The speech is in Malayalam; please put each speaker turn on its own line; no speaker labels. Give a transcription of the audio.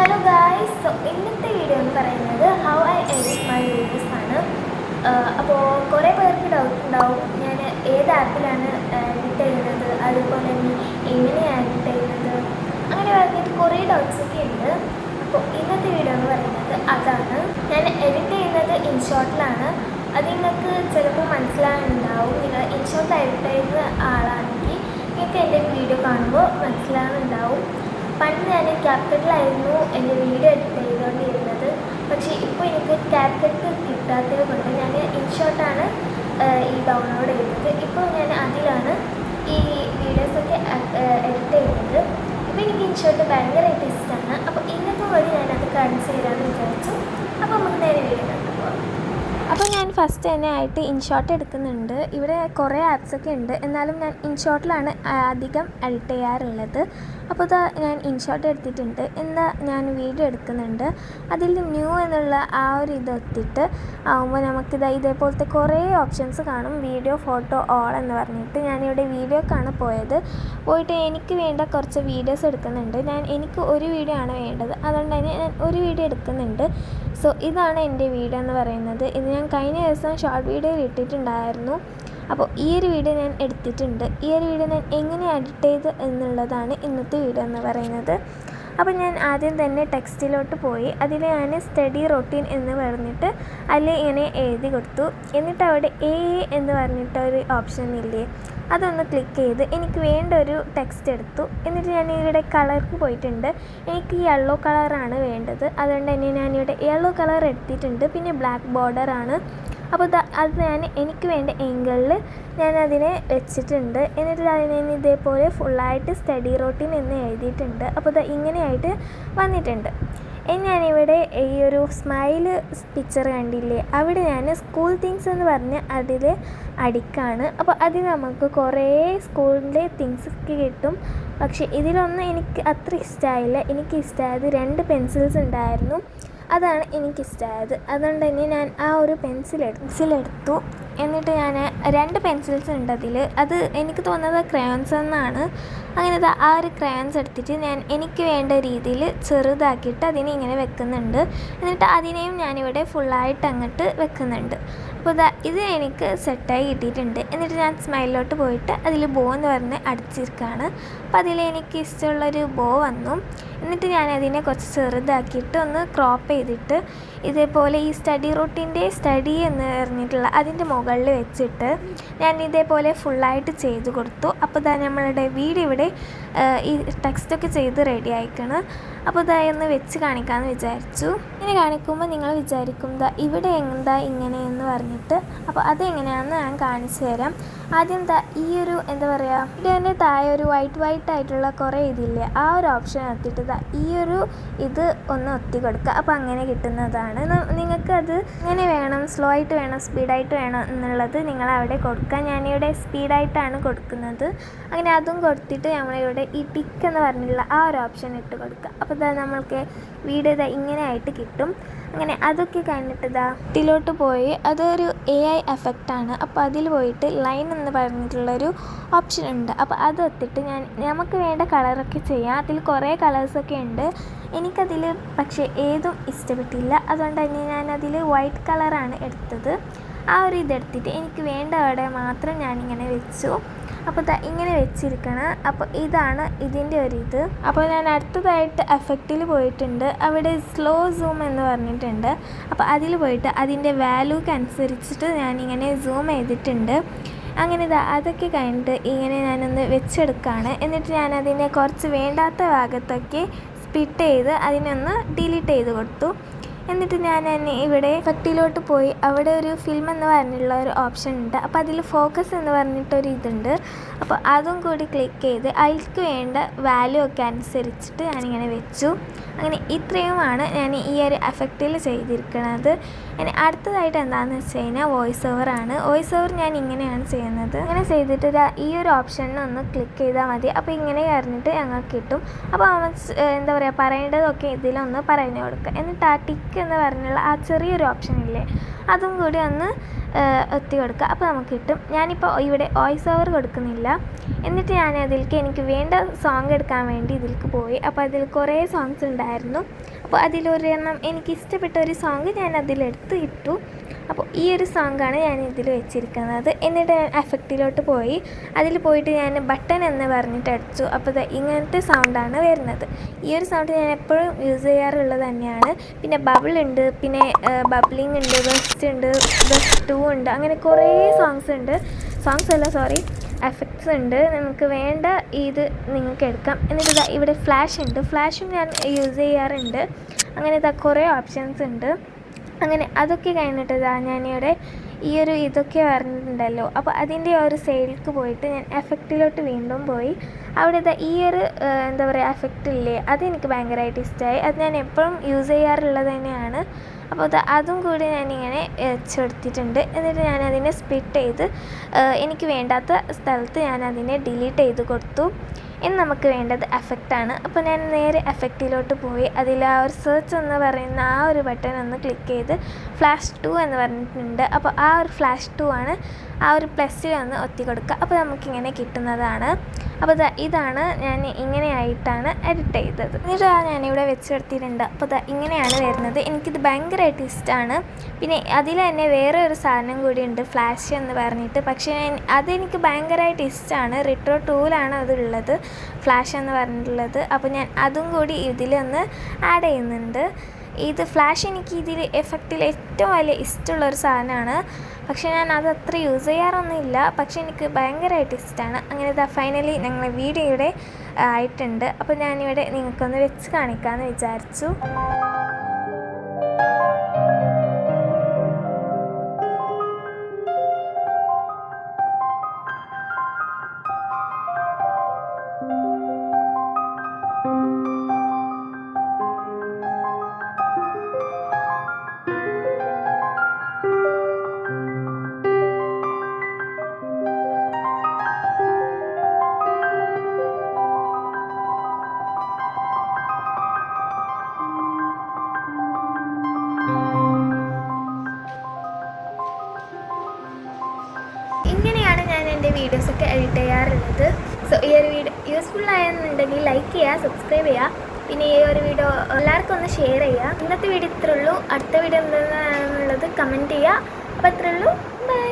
ഹലോ ഗായ്സ്, ഇന്നത്തെ വീഡിയോ എന്ന് പറയുന്നത് how I edit my videos ആണ്. അപ്പോൾ കുറേ പേർക്ക് ഡൗട്ട് ഉണ്ടാവും, ഞാൻ ഏത് ആപ്പിലാണ് എഡിറ്റ് ചെയ്യുന്നത്, അതുപോലെ തന്നെ എങ്ങനെയാണ് എഡിറ്റ് ചെയ്യുന്നത്, അങ്ങനെ പറഞ്ഞിട്ട് കുറേ ഡൗട്ട്സൊക്കെ ഉണ്ട്. അപ്പോൾ ഇന്നത്തെ വീഡിയോ എന്ന് പറയുന്നത് അതാണ്. ഞാൻ എഡിറ്റ് ചെയ്യുന്നത് ഇൻഷോട്ടിലാണ്. അത് നിങ്ങൾക്ക് ചിലപ്പോൾ മനസ്സിലാകുന്നുണ്ടാവും. നിങ്ങൾ ഇൻഷോട്ട് എഡിറ്റ് ചെയ്യുന്ന ആളാണെങ്കിൽ നിങ്ങൾക്ക് എൻ്റെ വീഡിയോ കാണുമ്പോൾ മനസ്സിലാകുന്നുണ്ടാവും. പണ്ട് ഞാൻ ക്യാപ്കട്ടിലായിരുന്നു എൻ്റെ വീഡിയോ എഡിറ്റ് ചെയ്തുകൊണ്ടിരുന്നത്. പക്ഷേ ഇപ്പോൾ എനിക്ക് ക്യാപ്കട്ട് കിട്ടാത്തത് കൊണ്ട് ഞാൻ ഇൻഷോട്ടാണ് ഈ ഡൗൺലോഡ് ചെയ്തത്. ഇപ്പോൾ ഞാൻ അതിലാണ് ഈ വീഡിയോസൊക്കെ എഡിറ്റ് ചെയ്യുന്നത്. ഇപ്പോൾ എനിക്ക് ഇൻഷോട്ട് ഭയങ്കരമായിട്ട് ഇഷ്ടമാണ്. അപ്പോൾ ഇന്നത്തെ വഴി ഞാനത് കാണിച്ചു തരാമെന്ന് വിചാരിച്ചു. അപ്പോൾ നമുക്ക് നേരെ വീഡിയോ കണ്ടു പോകാം. അപ്പോൾ ഞാൻ ഫസ്റ്റ് തന്നെ ആയിട്ട് ഇൻഷോട്ട് എടുക്കുന്നുണ്ട്. ഇവിടെ കുറേ ആപ്സൊക്കെ ഉണ്ട്, എന്നാലും ഞാൻ ഇൻഷോട്ടിലാണ് അധികം എഡിറ്റ് ചെയ്യാറുള്ളത്. അപ്പോൾ ഞാൻ ഇൻഷോട്ട് എടുത്തിട്ടുണ്ട്. എന്താ ഞാൻ വീഡിയോ എടുക്കുന്നുണ്ട്. അതിൽ ന്യൂ എന്നുള്ള ആ ഒരു ഇത് എത്തിയിട്ട് ആകുമ്പോൾ നമുക്കിത് ഇതേപോലത്തെ കുറേ ഓപ്ഷൻസ് കാണും. വീഡിയോ, ഫോട്ടോ, ഓൾ എന്ന് പറഞ്ഞിട്ട് ഞാനിവിടെ വീഡിയോക്കാണ് പോയിട്ട് എനിക്ക് വേണ്ട കുറച്ച് വീഡിയോസ് എടുക്കുന്നുണ്ട്. എനിക്ക് ഒരു വീഡിയോ ആണ് വേണ്ടത്, അതുകൊണ്ട് തന്നെ ഞാൻ ഒരു വീഡിയോ എടുക്കുന്നുണ്ട്. സോ ഇതാണ് എൻ്റെ വീഡിയോ എന്ന് പറയുന്നത്. ഇത് ഞാൻ കഴിഞ്ഞ ദിവസം ഷോർട്ട് വീഡിയോയിൽ ഇട്ടിട്ടുണ്ടായിരുന്നു. അപ്പോൾ ഈ ഒരു വീഡിയോ ഞാൻ എടുത്തിട്ടുണ്ട്. ഈ ഒരു വീഡിയോ ഞാൻ എങ്ങനെ എഡിറ്റ് ചെയ്ത് എന്നുള്ളതാണ് ഇന്നത്തെ വീഡിയോ എന്ന് പറയുന്നത്. അപ്പോൾ ഞാൻ ആദ്യം തന്നെ ടെക്സ്റ്റിലോട്ട് പോയി അതിൽ ഞാൻ സ്റ്റഡി റൊട്ടീൻ എന്ന് പറഞ്ഞിട്ട് അതിൽ ഇങ്ങനെ എഴുതി കൊടുത്തു. എന്നിട്ട് അവിടെ എന്ന് പറഞ്ഞിട്ടൊരു ഓപ്ഷൻ ഇല്ലേ, അതൊന്ന് ക്ലിക്ക് ചെയ്ത് എനിക്ക് വേണ്ട ഒരു ടെക്സ്റ്റ് എടുത്തു. എന്നിട്ട് ഞാൻ ഇവിടെ കളർക്ക് പോയിട്ടുണ്ട്. എനിക്ക് യെല്ലോ കളറാണ് വേണ്ടത്, അതുകൊണ്ട് തന്നെ ഞാനിവിടെ യെല്ലോ കളർ എടുത്തിട്ടുണ്ട്. പിന്നെ ബ്ലാക്ക് ബോർഡറാണ്. അപ്പോൾ അത് എനിക്ക് വേണ്ട ഏങ്കിളിൽ ഞാനതിനെ വെച്ചിട്ടുണ്ട്. എന്നിട്ട് അതിനെ ഇതേപോലെ ഫുള്ളായിട്ട് സ്റ്റഡി റൊട്ടീൻ എന്ന് എഴുതിയിട്ടുണ്ട്. അപ്പോൾ ഇങ്ങനെയായിട്ട് വന്നിട്ടുണ്ട്. ഞാനിവിടെ ഈ ഒരു സ്മൈൽ പിക്ചർ കണ്ടില്ലേ, അവിടെ ഞാൻ സ്കൂൾ തിങ്സ് എന്ന് പറഞ്ഞ് അതിൽ അടിക്കാണ്. അപ്പോൾ അതിൽ നമുക്ക് കുറേ സ്കൂളിലെ തിങ്സൊക്കെ കിട്ടും. പക്ഷേ ഇതിലൊന്നും എനിക്ക് അത്ര ഇഷ്ടമായില്ല. എനിക്ക് ഇഷ്ടമായത് 2 പെൻസിൽസ് ഉണ്ടായിരുന്നു, അതാണ് എനിക്കിഷ്ടമായത്. അതുകൊണ്ട് തന്നെ ഞാൻ ആ ഒരു പെൻസിലെടുത്തു. എന്നിട്ട് ഞാൻ 2 പെൻസിൽസ് ഉണ്ട് അതിൽ. അത് എനിക്ക് തോന്നുന്നത് ക്രയോൺസ് എന്നാണ്. അങ്ങനെ ആ ഒരു ക്രയോൺസ് എടുത്തിട്ട് ഞാൻ എനിക്ക് വേണ്ട രീതിയിൽ ചെറുതാക്കിയിട്ട് അതിനെ ഇങ്ങനെ വെക്കുന്നുണ്ട്. എന്നിട്ട് അതിനെയും ഞാനിവിടെ ഫുള്ളായിട്ട് അങ്ങോട്ട് വെക്കുന്നുണ്ട്. അപ്പോൾ ഇത് എനിക്ക് സെറ്റായി കിട്ടിയിട്ടുണ്ട്. എന്നിട്ട് ഞാൻ സ്മൈലിലോട്ട് പോയിട്ട് അതിൽ ബോ എന്ന് പറഞ്ഞ് അടിച്ചിരിക്കുകയാണ്. അപ്പോൾ അതിൽ എനിക്ക് ഇഷ്ടമുള്ളൊരു ബോ വന്നു. എന്നിട്ട് ഞാൻ അതിനെ കുറച്ച് ചെറുതാക്കിയിട്ട് ഒന്ന് ക്രോപ്പ് ചെയ്തിട്ട് ഇതേപോലെ ഈ സ്റ്റഡി റൂട്ടിൻ്റെ സ്റ്റഡി എന്ന് പറഞ്ഞിട്ടുള്ള അതിൻ്റെ മുകളിൽ വെച്ചിട്ട് ഞാൻ ഇതേപോലെ ഫുള്ളായിട്ട് ചെയ്ത് കൊടുത്തു. അപ്പോൾ നമ്മളുടെ വീഡിയോ ഇവിടെ ഈ ടെക്സ്റ്റൊക്കെ ചെയ്ത് റെഡി ആയിക്കണം. അപ്പോൾ ഒന്ന് വെച്ച് കാണിക്കാമെന്ന് വിചാരിച്ചു. ഇങ്ങനെ കാണിക്കുമ്പോൾ നിങ്ങൾ വിചാരിക്കും ഇവിടെ എന്താ ഇങ്ങനെയെന്ന് പറഞ്ഞിട്ട്. അപ്പോൾ അതെങ്ങനെയാണെന്ന് ഞാൻ കാണിച്ചു തരാം. ആദ്യം ഈ ഒരു എന്താ പറയുക, വീഡിയോൻ്റെ താഴെ ഒരു വൈറ്റ് ആയിട്ടുള്ള കുറേ ഇതില്ലേ, ആ ഒരു ഓപ്ഷൻ എത്തിയിട്ട് ഈ ഒരു ഇത് ഒന്ന് ഒത്തി കൊടുക്കുക. അപ്പോൾ അങ്ങനെ കിട്ടുന്നതാണ്. നിങ്ങൾക്ക് അത് എങ്ങനെ വേണം, സ്ലോ ആയിട്ട് വേണം, സ്പീഡായിട്ട് വേണം എന്നുള്ളത് നിങ്ങൾ അവിടെ കൊടുക്കുക. ഞാനിവിടെ സ്പീഡായിട്ടാണ് കൊടുക്കുന്നത്. അങ്ങനെ അതും കൊടുത്തിട്ട് നമ്മളിവിടെ ഈ ടിക്ക് എന്ന് പറഞ്ഞിട്ടുള്ള ആ ഒരു ഓപ്ഷൻ ഇട്ട് കൊടുക്കുക. അപ്പോൾ നമ്മൾക്ക് വീഡിയോ ഇങ്ങനെ ആയിട്ട് കിട്ടും. അങ്ങനെ അതൊക്കെ കഴിഞ്ഞിട്ട് ടിലോട്ട് പോയി അതൊരു AI എഫക്റ്റാണ്. അപ്പോൾ അതിൽ പോയിട്ട് ലൈൻ എന്ന് പറഞ്ഞിട്ടുള്ളൊരു ഓപ്ഷൻ ഉണ്ട്. അപ്പോൾ അതെത്തിട്ട് നമുക്ക് വേണ്ട കളറൊക്കെ ചെയ്യാം. അതിൽ കുറേ കളേഴ്സൊക്കെ ഉണ്ട്. എനിക്കതിൽ പക്ഷേ ഏതും ഇഷ്ടപ്പെട്ടില്ല. അതുകൊണ്ട് തന്നെ ഞാനതിൽ വൈറ്റ് കളറാണ് എടുത്തത്. ആ ഒരു ഇതെടുത്തിട്ട് എനിക്ക് വേണ്ട അവിടെ മാത്രം ഞാനിങ്ങനെ വെച്ചു. അപ്പോൾ ഇങ്ങനെ വെച്ചിരിക്കണം. അപ്പോൾ ഇതാണ് ഇതിൻ്റെ ഒരു ഇത്. അപ്പോൾ ഞാൻ അടുത്തതായിട്ട് എഫക്റ്റിൽ പോയിട്ടുണ്ട്. അവിടെ സ്ലോ സൂം എന്ന് പറഞ്ഞിട്ടുണ്ട്. അപ്പോൾ അതിൽ പോയിട്ട് അതിൻ്റെ വാല്യൂക്ക് അനുസരിച്ചിട്ട് ഞാനിങ്ങനെ സൂം ചെയ്തിട്ടുണ്ട്. അങ്ങനെ അതൊക്കെ കഴിഞ്ഞിട്ട് ഇങ്ങനെ ഞാനൊന്ന് വെച്ചെടുക്കുകയാണ്. എന്നിട്ട് ഞാനതിനെ കുറച്ച് വേണ്ടാത്ത ഭാഗത്തൊക്കെ സ്പ്ലിറ്റ് ചെയ്ത് അതിനൊന്ന് ഡിലീറ്റ് ചെയ്ത് കൊടുത്തു. എന്നിട്ട് ഞാൻ ഇവിടെ എഫക്റ്റിലോട്ട് പോയി അവിടെ ഒരു ഫിൽം എന്ന് പറഞ്ഞിട്ടുള്ള ഒരു ഓപ്ഷൻ ഉണ്ട്. അപ്പോൾ അതിൽ ഫോക്കസ് എന്ന് പറഞ്ഞിട്ടൊരു ഇതുണ്ട്. അപ്പോൾ അതും കൂടി ക്ലിക്ക് ചെയ്ത് അതിൽക്ക് വേണ്ട വാല്യൂ ഒക്കെ അനുസരിച്ചിട്ട് ഞാനിങ്ങനെ വെച്ചു. അങ്ങനെ ഇത്രയുമാണ് ഞാൻ ഈ ഒരു എഫക്റ്റിൽ ചെയ്തിരിക്കുന്നത്. ഇനി അടുത്തതായിട്ട് എന്താണെന്ന് വെച്ച് കഴിഞ്ഞാൽ വോയിസ് ഓവറാണ്. വോയിസ് ഓവർ ഞാൻ ഇങ്ങനെയാണ് ചെയ്യുന്നത്. ഇങ്ങനെ ചെയ്തിട്ട് ഈ ഒരു ഓപ്ഷനിൽ ഒന്ന് ക്ലിക്ക് ചെയ്താൽ മതി. അപ്പോൾ ഇങ്ങനെ പറഞ്ഞിട്ട് ഞങ്ങൾക്ക് കിട്ടും. അപ്പോൾ എന്താ പറയുക, പറയേണ്ടതൊക്കെ ഇതിലൊന്ന് പറഞ്ഞു കൊടുക്കുക. എന്നിട്ട് ആ ടിക്ക് ബാക്ക് എന്ന് പറഞ്ഞുള്ള ആ ചെറിയൊരു ഓപ്ഷൻ ഇല്ലേ, അതും കൂടി ഒന്ന് ഒത്തി കൊടുക്കുക. അപ്പോൾ നമുക്ക് കിട്ടും. ഞാനിപ്പോൾ ഇവിടെ വോയിസ് ഓവർ കൊടുക്കുന്നില്ല. എന്നിട്ട് ഞാൻ അതിലേക്ക് എനിക്ക് വേണ്ട സോങ് എടുക്കാൻ വേണ്ടി ഇതിലേക്ക് പോയി. അപ്പോൾ അതിൽ കുറേ സോങ്സ് ഉണ്ടായിരുന്നു. അപ്പോൾ അതിലൊരെണ്ണം എനിക്ക് ഇഷ്ടപ്പെട്ട ഒരു സോങ് ഞാൻ അതിലെടുത്ത് ഇട്ടു. അപ്പോൾ ഈ ഒരു സോങ്ങാണ് ഞാൻ ഇതിൽ വെച്ചിരിക്കുന്നത്. എന്നിട്ട് ഞാൻ എഫക്റ്റിലോട്ട് പോയി. അതിൽ പോയിട്ട് ഞാൻ ബട്ടൺ എന്ന് പറഞ്ഞിട്ട് അടിച്ചു. അപ്പോൾ ഇങ്ങനത്തെ സൗണ്ടാണ് വരുന്നത്. ഈ ഒരു സൗണ്ട് ഞാൻ എപ്പോഴും യൂസ് ചെയ്യാറുള്ളത് തന്നെയാണ്. പിന്നെ ബബിൾ ഉണ്ട്, പിന്നെ ബബ്ലിംഗ് ഉണ്ട്, ബെസ്റ്റ് ഉണ്ട്, ബെസ്റ്റ് 2 ഉണ്ട്, അങ്ങനെ കുറേ എഫക്ട്സ് ഉണ്ട്. നമുക്ക് വേണ്ട ഇത് നിങ്ങൾക്ക് എടുക്കാം. എന്നിട്ട് ഇവിടെ ഫ്ലാഷ് ഉണ്ട്, ഫ്ലാഷും ഞാൻ യൂസ് ചെയ്യാറുണ്ട്. അങ്ങനെ കുറേ ഓപ്ഷൻസ് ഉണ്ട്. അങ്ങനെ അതൊക്കെ കഴിഞ്ഞിട്ട് ഞാനിവിടെ ഈ ഒരു ഇതൊക്കെ പറഞ്ഞിട്ടുണ്ടല്ലോ, അപ്പോൾ അതിൻ്റെ ഒരു സൈഡിലേക്ക് പോയിട്ട് ഞാൻ എഫക്റ്റിലോട്ട് വീണ്ടും പോയി. അവിടെ ഈ ഒരു എന്താ പറയുക എഫക്റ്റ് ഇല്ലേ, അതെനിക്ക് ഭയങ്കരമായിട്ട് ഇഷ്ടമായി. അത് ഞാൻ എപ്പോഴും യൂസ് ചെയ്യാറുള്ളത് തന്നെയാണ്. അപ്പോൾ അതും കൂടി ഞാനിങ്ങനെ വെച്ചെടുത്തിട്ടുണ്ട്. എന്നിട്ട് ഞാനതിനെ സ്പ്ലിറ്റ് ചെയ്ത് എനിക്ക് വേണ്ടാത്ത സ്ഥലത്ത് ഞാനതിനെ ഡിലീറ്റ് ചെയ്ത് കൊടുത്തു. ഇനി നമുക്ക് വേണ്ടത് എഫക്റ്റാണ്. അപ്പോൾ ഞാൻ നേരെ എഫക്റ്റിലോട്ട് പോയി. അതിൽ ആ ഒരു സെർച്ച് എന്ന് പറയുന്ന ആ ഒരു ബട്ടൺ ഒന്ന് ക്ലിക്ക് ചെയ്ത് ഫ്ലാഷ് 2 എന്ന് പറഞ്ഞിട്ടുണ്ട്. അപ്പോൾ ആ ഒരു ഫ്ലാഷ് 2 ആണ് ആ ഒരു പ്ലസ്സിൽ ഒന്ന് ഒത്തി കൊടുക്കുക. അപ്പോൾ നമുക്കിങ്ങനെ കിട്ടുന്നതാണ്. അപ്പോൾ ഇതാണ് ഞാൻ ഇങ്ങനെയായിട്ടാണ് എഡിറ്റ് ചെയ്തത്. എന്നിട്ട് ഞാനിവിടെ വെച്ചെടുത്തിട്ടുണ്ട്. അപ്പോൾ ഇങ്ങനെയാണ് വരുന്നത്. എനിക്കിത് ഭയങ്കരമായിട്ട് ഇഷ്ടമാണ്. പിന്നെ അതിൽ തന്നെ വേറെ ഒരു സാധനം കൂടി ഉണ്ട്, ഫ്ലാഷ് എന്ന് പറഞ്ഞിട്ട്. പക്ഷേ അതെനിക്ക് ഭയങ്കരമായിട്ട് ഇഷ്ടമാണ്. റിട്രോ 2-ലാണ് അതുള്ളത്, ഫ്ലാഷ് എന്ന് പറഞ്ഞിട്ടുള്ളത്. അപ്പോൾ ഞാൻ അതും കൂടി ഇതിലൊന്ന് ആഡ് ചെയ്യുന്നുണ്ട്. ഇത് ഫ്ലാഷ് എനിക്ക് ഇതിൽ എഫക്റ്റിൽ ഏറ്റവും വലിയ ഇഷ്ടമുള്ളൊരു സാധനമാണ്. പക്ഷേ ഞാൻ അത് അത്ര യൂസ് ചെയ്യാറൊന്നുമില്ല. പക്ഷേ എനിക്ക് ഭയങ്കരമായിട്ട് ഇഷ്ടമാണ്. അങ്ങനെ ഫൈനലി ഞങ്ങൾ വീഡിയോ ഇവിടെ ആയിട്ടുണ്ട്. അപ്പോൾ ഞാനിവിടെ നിങ്ങൾക്കൊന്ന് വെച്ച് കാണിക്കാമെന്ന് വിചാരിച്ചു. ഇങ്ങനെയാണ് ഞാൻ എൻ്റെ വീഡിയോസൊക്കെ എഡിറ്റ് ചെയ്യാറുള്ളത്. സോ ഈ ഒരു വീഡിയോ യൂസ്ഫുൾ ആയെന്നുണ്ടെങ്കിൽ ലൈക്ക് ചെയ്യുക, സബ്സ്ക്രൈബ് ചെയ്യുക. പിന്നെ ഈ ഒരു വീഡിയോ എല്ലാവർക്കും ഒന്ന് ഷെയർ ചെയ്യുക. ഇന്നത്തെ വീഡിയോ ഇത്രേ ഉള്ളൂ. അടുത്ത വീഡിയോ എന്താണെന്നുള്ളത് കമൻറ്റ് ചെയ്യുക. അപ്പോൾ അത്രേ ഉള്ളൂ. ബൈ.